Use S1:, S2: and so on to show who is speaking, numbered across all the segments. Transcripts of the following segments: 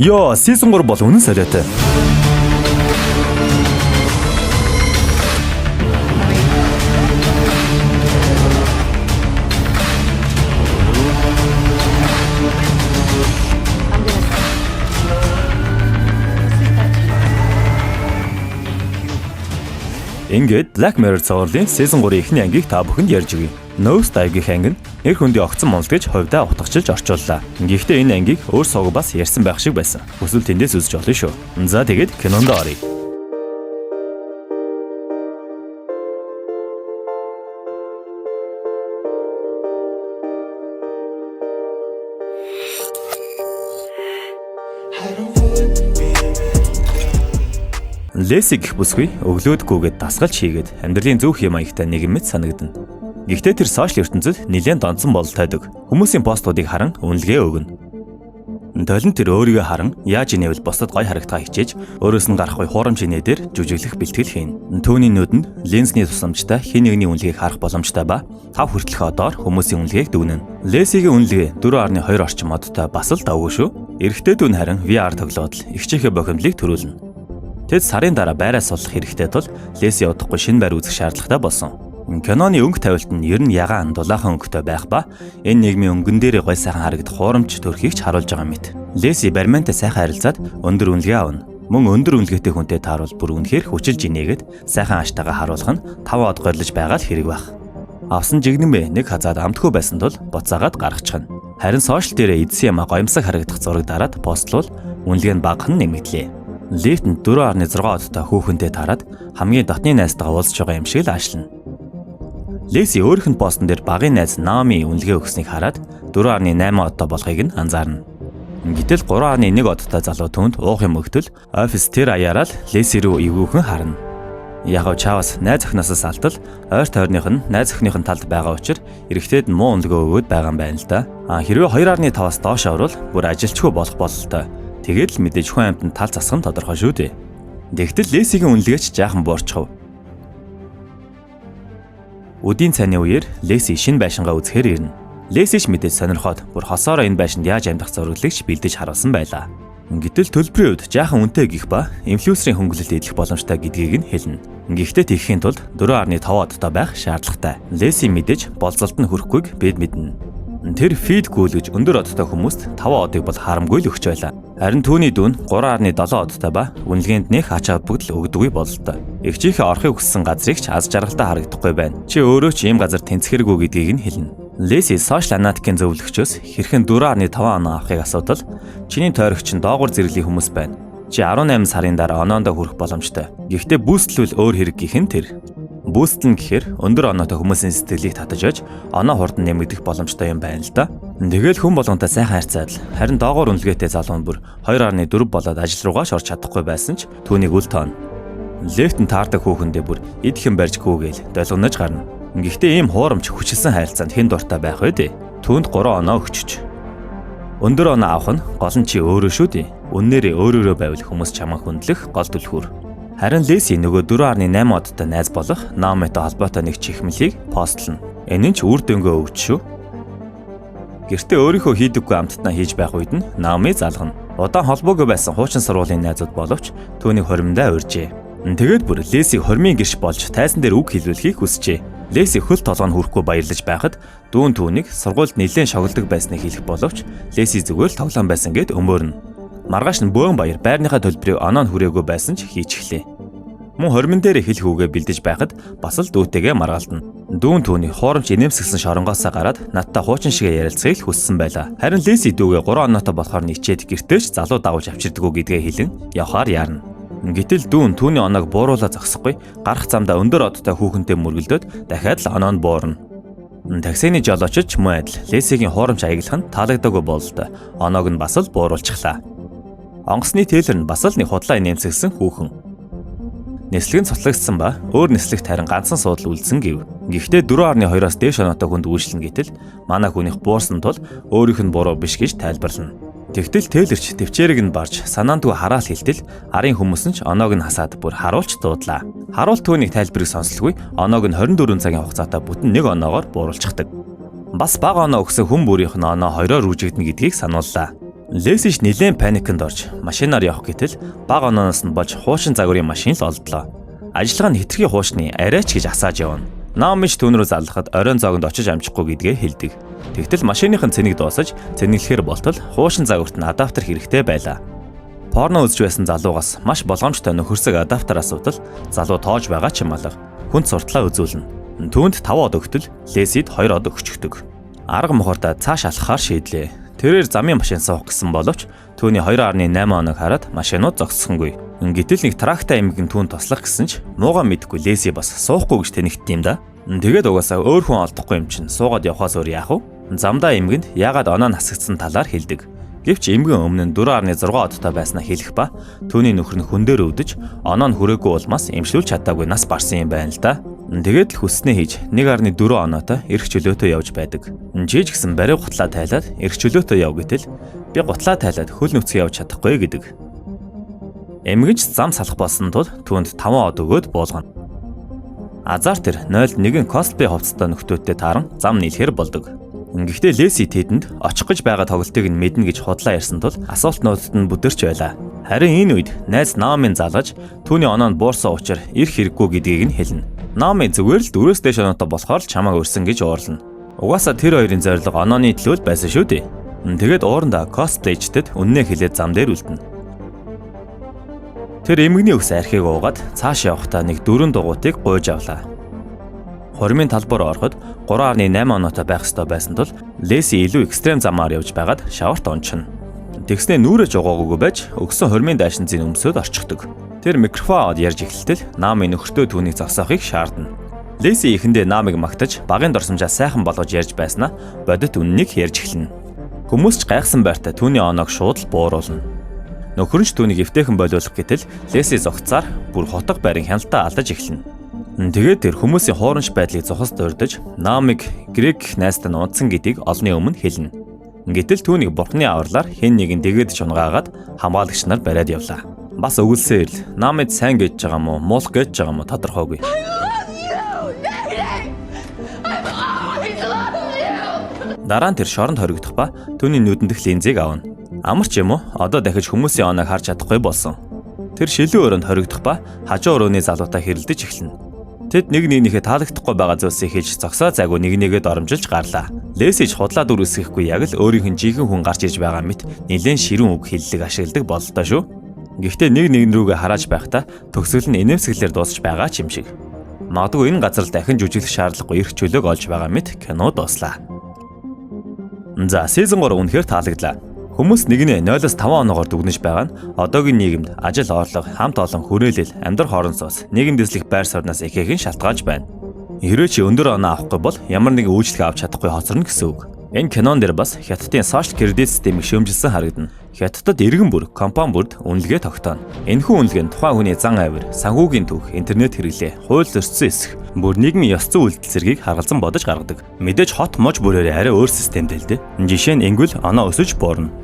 S1: Йоо, season 3 бол үнэн сориотой. Ингээд Black Mirror цувралын season 3 эхний ангийг та бүхэнд ярьж өгье. Nose Dive-ийн анги нь эр хүндийн огцон монолт гэж хувьдаа утгачлаж орчууллаа. Гэхдээ энэ ангийг өөр сууг бас ярьсан байх шиг байсан. Хүсвэл тэндээс үзэж олно шүү. За тэгээд кинонд оръё. Леси гэх бүсгүй өглөөдгүйгээд дасгалж хийгээд амьдралын зөв хэм маягтай нэгэн мэт санагдана. Гэхдээ тэр сошиал ертөнцид нэлээд донцсон болол тойдог. Хүмүүсийн постуудыг харан үнэлгээ өгнө. Толон тэр өөрийгөө харан яаж инээвэл бусдад гоё харагдахаа хичээж өөрөөс нь гарахгүй хуурамч инээдээр жүжиглэх бэлтгэл хийнэ. Түүний нүдэнд линзний тусламжтай хин нэгний үнэлгээг харах боломжтой ба 5 хүртэлх одоор хүмүүсийн үнэлгээг дүгнэнэ. Лесигийн үнэлгээ 4.2 орчим модтой бас л давгүй шүү. Эрэгтэй дүүн харин VR тоглоод ихчийнхээ бохимдлыг төрүүлнэ. Тэд сарын дараа байраа суллах хэрэгтэй тул Леси удахгүй шинэ байр үзэх шаардлагатай болсон. Киноны өнгө тавилт нь ер нь ягаан дулаахан өнгөтэй байх ба энэ нийгмийн өнгөн дээр гой сайхан харагдах хуурамч төрхийг ч харуулж байгаа мэт. Леси барьмантай сайхан харилцаад өндөр үнэлгээ авна. Мөн өндөр үнэлгээтэй хүнтэй тааруул бүр үнэхээр хүчилж инээгээд сайхан аштайгаа харуулах нь 5 од горлож байгаа л хэрэг байх. Авсан жигнэмэ нэг хазаад амтгүй байсан тул буцаагаад гаргачихна. Харин сошиал дээрээ эдсэн юм гоёмсаг харагдах зураг дараад постлол үнэлгээ нь багахан нэмэгдлээ. Лифтэнд 4.6 одтой хүүхэнтэй тараад хамгийн дотны найзтайгаа уулзж байгаа юм шиг л аашлна. Леси өөрийнх нь постн дээр багын найз Наоми үнэлгээ өгснийг хараад 4.8 одтой болохыг нь анзаарна. Гэтэл 3.1 одтой залуу түүнд уух юм өгтөл офис тэр аяараа л Леси рүү эвгүйхэн харна. Яг чаваас найз охиноосоо салтал ойрт ойрных нь найз охиных талд байгаа учраас эрэгтэйд нь муу үнэлгээ өгөөд байгаа юм байна л да. Хэрвээ 2.5-аас доош орвол бүр ажилчгүй болох бололтой. Тэгээд л мэдээж хүн амьтанд тал засах нь тодорхой шүү дээ. Тэгтэл Лесигийн үнэлгээч жаахан буурчхав. Өдийн цайны үеэр Леси шинэ байшингаа үзэхээр ирнэ. Леси ч мэдээж сонирхоод бүр хосоороо энэ байшинд яаж амьдрах зорилгыг бэлдэж харуулсан байлаа. Гэтэл төлбөрийн үед жаахан үнэтэй гих ба инфлюенсерийн хөнгөлөлт идэх боломжтой гэдгийг нь хэлнэ. Гэхдээ тэхийн тулд 4.5 одтой байх шаардлагатай. Леси мэдээж болцолд нь хүрэхгүйг бид мэднэ. Тэр фид гүйлгэж өндөр одтой хүмүүст 5 одыг бол харамгүй л өгч байлаа. Харин түүний дүүн 3.7 одтой ба үнэлгээнд нэх ач холбогдол өгдөггүй бололтой. Эгчийнхээ орохыг хүссэн газрыг ч аз жаргалтай харагдахгүй байна. Чи өөрөө ч ийм газар тэнцэхэргүй гэдгийг нь хэлнэ. Леси сошиал аналитикийн зөвлөгчөөс хэрхэн 4.5 оноо авахыг асуудал чиний тойрогч нь доогуур зэрэглэлийн хүмүүс байна. Чи 18 сарын дараа оноондоо хүрэх боломжтой. Гэхдээ бүүстлвэл өөр хэрэг гэх нь тэр. Бүүстлэн гэхээр өндөр оноотой хүмүүсийн сэтгэлийг татаж аж оноо хурдан нэмэгдэх боломжтой юм байна л да. Тэгэл хүн болгонтой сайхан харьцаад харин доогуур үнэлгээтэй залуу нь бүр 2.4 болоод ажил руугаа ч орж чадахгүй байсан ч түүнийг үл тооно. Лефтэн таардаг хүүхэндээ бүр идхэн барьж гүүгээл долгонож гарна. Гэхдээ ийм хуурамч хүчилсэн харилцаанд хэн дуртай байх вэ дээ? Түүнд 3 оноо өгчөж. Өндөр оноо авах нь гол нь чи өөрөө шүү дээ. Үннээрээ өөрөөрөө байвал хүмүүс чамайг хүндлэх гол түлхүүр. Харин Леси нөгөө 4.8 одтой найз болох Наомитой холбоотой нэг чихмэлийг постлно. Энэ нь ч үр дүнгээ өгч шүү. Гэртээ өөрийнхөө хийдэггүй амттнаа хийж байх үед нь Наоми залгана. Удаан холбоогүй байсан хуучин сургуулийн найзууд боловч түүнийг хоримдаа урьжээ. Тэгээд бүр Леси хормын гэрш болж тайзан дээр үг хэлүүлэхийг хүсжээ. Леси хөл толгойн хүрэхгүй баярлаж байхад дүүн түүнийг сургуульд нэлээд шогддог байсныг хэлэх боловч Леси зүгээр л тоглоом байсан гэд өмөрнө. Маргааш нь бөөн баяр байрныхаа төлбөрийг оноо нь хүрээгүй байсан ч хийчихлээ. Мөн хормон дээр хэл хүүгээ бэлдэж байхад бас л дүүтэйгээ маргаалдана. Дүүн түүний хуурамч инээмсэгсэн шоронгоосоо гараад надтай хуучин шигээ ярилцахыг л хүссэн байлаа. Харин Леси дүүгээ 3 оноотой болохоор ничээд гэртээч залуу дагуулж авчирдгүү гэдгээ хэлэн явхаар яарна. Гэтэл дүүн түүний оноог бууруулаа зогсохгүй гарах замдаа өндөр одтой хүүхэнтэй мөргөлдөөд дахиад л оноо нь буурна. Таксины жолоочч мөн адил Лесигийн хуурамч аяглах нь таалагдаагүй бололтой. Оноог нь бас л бууруулчихлаа. Онгоцны тээлэр нь бас л нэг худлаа инээмсэгсэн хүүхэн. Нислэг нь цуцлагдсан ба өөр нислэгт харин ганцхан суудал үлдсэн гэв. Гэхдээ 4.2-оос дээш оноотой хүнд үйлчлэн гэтэл манай хүнийх буурсан тул өөрийнх нь буруу биш гэж тайлбарлана. Тэгтэл тээлэрч төвчээрийг нь барж санаандгүй хараал хэлтэл арын хүмүүс нь ч оноог нь хасаад бүр харуулж дуудлаа. Харуул түүнийг тайлбарыг сонсолгүй оноог нь 24 цагийн хугацаатай бүтэн 1 оноогоор бууруулчихдаг. Бас бага оноо өгсөн хүн бүрийнх нь оноо 2-оор үржигдэнэ гэдгийг санууллаа. Лесиш нэлээд паникнд орж машинаар явах гэтэл бага онооноос нь болж хуучин загварын машин л олдлоо. Ажиллагаа нь хэтэрхий хуучны арайч гэж асааж явна. Наомич түүнрүү заллахад оройн зоогонд очиж амжихгүй гэдгээ хэлдэг. Тэгтэл машиныхын цэнийг дуусаж цэнэглэхээр болтол хуучин загварт нь адаптер хэрэгтэй байлаа. Порно үзэж байсан залуугаас маш болгоомжтой нөхөрсөг адаптер асуудал залуу тоож байгаа ч юм алга. Хүнд суртлаа үзүүлнэ. Түүнд 5 од өгтөл Лесид 2 од өгчөгдөг. Арга мохордоо цааш алхахаар шийдлээ. Тэрээр замын машин суух гэсэн боловч түүний 2.8 оног хараад машинууд зогссонгүй. Гэтэл нэг тракта эмгэн түүнд туслах гэсэн ч муугаа мэдгүй Леси бас суухгүй гэж тэнэгт юм да. Тэгээд угаасаа өөр хүн олдохгүй юм чинь суугаад явахаас өөр яах вэ? Замдаа эмгэнд яагаад оноо насагдсан талаар хэлдэг. Гэвч эмгэн өмнө нь 4.6 одтой байснаа хэлэх ба түүний нөхөр нь хүн дээр өвдөж оноо нь хүрээгүй улмаас эмчлүүлж чадаагүй нас барсан юм байна л да. Тэгээд л хүснээ хийж 1.4 оноотой эрх чөлөөтөө явж байдаг. Жиж гисэн барив гутлаа тайлаад эрх чөлөөтөө яв гэтэл би гутлаа тайлаад хөл нүцгэн явж чадахгүй гэдэг. Эмгэнч зам салах болсон тул түүнд 5 од өгөөд буулгана. Азар тэр 0.1 косплей хувцастай нөхдөөдтэй тааран зам нийлэхэр болдог. Гэхдээ Леси тэдэнд очих гэж байгаа тоглолтыг нь мэднэ гэж худлаа ярьсан тул асуултнуудад нь бүдэрч байлаа. Харин энэ үед найз Наомын залгаж түүний оноонд буурсан учраас ирэх хэрэггүй гэдгийг нь хэлнэ. Наоми зүгээр л 4-өөс дээш оноотой болохоор л чамааг өрсөн гэж уурлана. Угаасаа тэр хоёрын зорилго онооны төлөө байсан шүү дээ. Тэгээд уурандаа косплейчдэд үннээ хэлээд зам дээр үлдэнэ. Тэр эмгэгний ус архийг уугаад цааш явахдаа нэг 4 дугуйтыг гуйж авлаа. Хормын талбар ороход 3.8 оноотой байх ёстой байсан тул Леси илүү экстрем замаар явж байгаад шаварт ончно. Тэгснээ нүрэж угаагүй байж өгсөн хормын дайшин зин өмсөд орчихдог. Тэр микрофон ярьж эхэлтэл Наоми нөхөртөө түүнийг зогсоохыг шаардна. Леси ихэндээ Наомиг магтаж багын дурсамжаа сайхан болгож ярьж байснаа бодит үннийг ярьж эхэлнэ. Хүмүүс ч гайхсан байртаа түүний оноог шууд л бууруулна. Нөхөр нь ч түүнийг эвтэйхэн болиулах гэтэл Леси зогцсаар бүр хотго байрын хяналтаа алдаж эхэлнэ. Тэгээд тэр хүмүүсийн хуурамч байдлыг зохиос дурдж Наомиг грек найзтай нь унтсан гэдгийг олны өмнө хэлнэ. Гэтэл түүнийг бурхны авралаар хэн нэгэн дэгэд чунгаагаад хамгаалагч нар бариад явлаа. Бас өгүүлсээр л Наомид сайн гэж байгаа мó муулах гэж байгаа мó тодорхойгүй. Дараа нь тэр шоронд хоригдох ба түүний нүдэндх линзийг авна. Амар ч юм уу одоо дахиж хүмүүсийн оноог харж чадахгүй болсон. Тэр шилэн өрөөнд хоригдох ба хажуу өрөөний залуутай хэрэлдэж эхэлнэ. Тэд нэг нэгнийхээ таалагдахгүй байгаа зүйлсийг хийж зогсоо зайгүй нэг нэгээ доромжилж гарлаа. Леси ч худлаа дүр үсгэхгүй яг л өөрийнх нь жинхэнэ хүн гарч ирж байгаа мэт нэлээд ширүүн үг хэллэг ашигладаг бололтой шүү. Гэхдээ нэг нэгэн рүүгээ харааж байхдаа төгсгөл нь инээмсэглэлээр дуусч байгаа ч юм шиг. Магадгүй энэ газар л дахин жүжиглэх шаардлагагүй эрх чөлөөг олж байгаа мэт кино дууслаа. За, сезон 3 үнэхээр таалагдлаа. Хүмүүс нэгнээ 0-5 оноогоор дүгнэж байгаа нь одоогийн нийгэмд ажил орлого, хамт олон хүрээлэл, амьдрал хооронд сууц, нийгэм дэслэх байр сууриас ихээхэн шалтгаалж байна. Хэрвээ чи өндөр оноо авахгүй бол ямар нэгэн үйлчлэг авч чадахгүй хоцорно гэсэн үг. Энэ кинон дээр бас Хятадын social credit системийг шөөмжилсэн харагдана. Хятадд иргэн бүр, компани бүрд үнэлгээ тогтооно. Энэхүү үнэлгээ нь тухайн хүний зан авир, санхүүгийн түүх, интернет хэрэглээ, хууль зөрчсөн эсэх, бүр нийгмийн ёс зүйн үйлдэл зэргийг харгалзан бодож гаргадаг. Мэдээж хот мож бүрээрээ арай өөр системтэй л дээ. Жишээ нь ингүүл оноо өсөж буурна.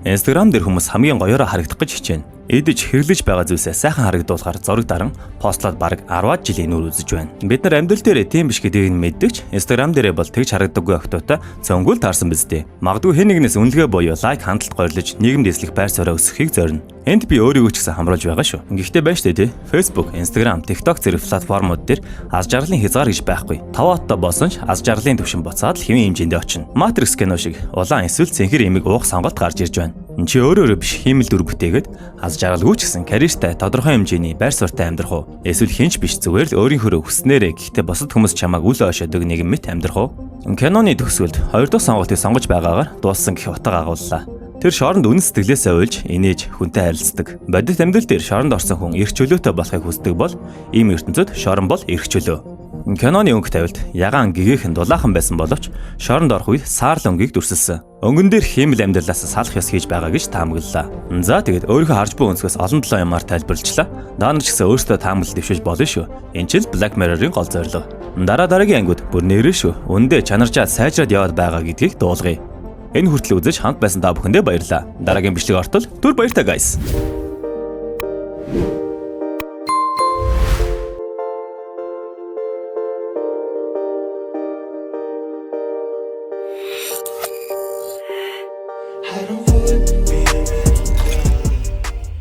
S1: Instagram дээр хүмүүс хамгийн гоёороо харагдах гэж хичээнэ. Эдэж хэрлэж байгаа зүйлсээ сайхан харагдуулахаар зураг даран постлоод бараг 10 жилийн нүр үзэж байна. Бид нар амьдрал дээр тийм биш гэдгийг нь мэддэг ч Instagram дээрээ бол тэгж харагддаггүй октоотой цөөнгөл таарсан биз дээ. Магадгүй хэн нэгнээс үнэлгээ буюу лайк хандлт горлож нийгэм дэслэх байр сууриа өсгөхийг зорино. Энд би өөрийгөө ч гэсэн хамруулж байгаа шүү. Гэхдээ байна штэ тий. Facebook, Instagram, TikTok зэрэг платформуд дээр аз жаргалын хязгаар гэж байхгүй. 5 оттой болсон ч аз жаргалын түвшин буцаад л хэвэн хэмжээндээ очино. Matrix кино шиг улаан эсвэл цэнхэр эмиг уух сонголт гарч ирж байна. Энд чи өөрөө биш хиймэл дүр бүтээгээд аз жаргалгүй ч гэсэн карьертай тодорхой хэмжээний байр суурьтай амьдрах уу? Эсвэл хинч биш зүгээр л өөрийнхөө хүснээрээ гэхдээ бусад хүмүүс чамайг үл ойшоодог нэгэн мэт амьдрах уу? Киноны төгсгөлд 2 дахь сонголтыг сонгож байгаагаар дууссан гэх утга агууллаа. Тэр шоронд үнэн сэтгэлээсээ уйлж инээж хүнтэй харилцдаг. Бодит амьдрал дээр шоронд орсон хүн эрх чөлөөтэй болохыг хүсдэг бол ийм ертөнцид шорон бол эрх чөлөө. Киноны өнгө тавилт ягаан гэгээхэн дулаахан байсан боловч шоронд орох үед саарл өнгийг дүрсэлсэн. Өнгөн дээр хиймэл амьдралаас салах ёс хийж байгаа гэж таамаглалаа. За тэгээд өөрийнхөө харж буй өнцгөөс олон толгой юмар тайлбарлажлаа. Даанч гэсэн өөртөө таамаглал дэвшиж болно шүү. Энэ ч Black Mirror-ын гол зорилго. Дараагийн ангид бүр нэрээ шүү. Үндэ чанаржаа сайжраад яваад байгаа гэдгийг дуулгая. Энэ хүртэл үзэж хамт байсан та бүхэндээ баярлалаа. Дараагийн бичлэг ортол түр баяртай guys.
S2: I don't would